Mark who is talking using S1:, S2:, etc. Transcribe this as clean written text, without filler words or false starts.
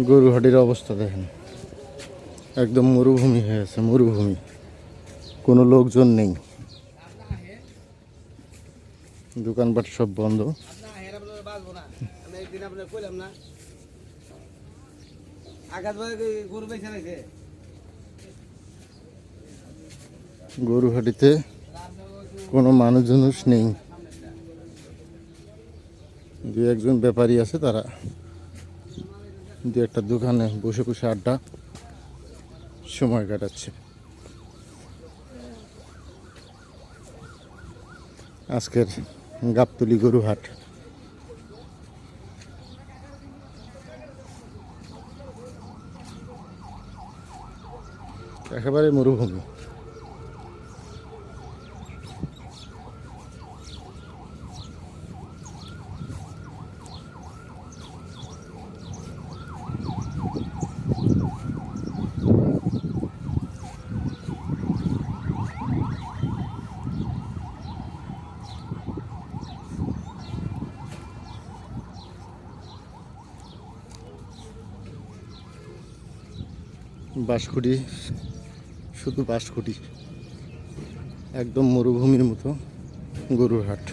S1: গরুহাটির অবস্থা দেখেন, একদম মরুভূমি হয়ে আছে, মরুভূমি, কোনো লোকজন নেই, দোকানপাট সব বন্ধ। গরুহাটিতে কোনো মানুষজন নেই, দু একজন ব্যাপারী আছে, তারা দু একটা দোকানে বসে বসে আড্ডা সময় কাটাচ্ছে। আজকের গাবতলী গরুহাট। একেবারে মরুভূমি। বাঁশখুঁটি, শুধু বাঁশখুঁটি, একদম মরুভূমির মতো গরুর হাট।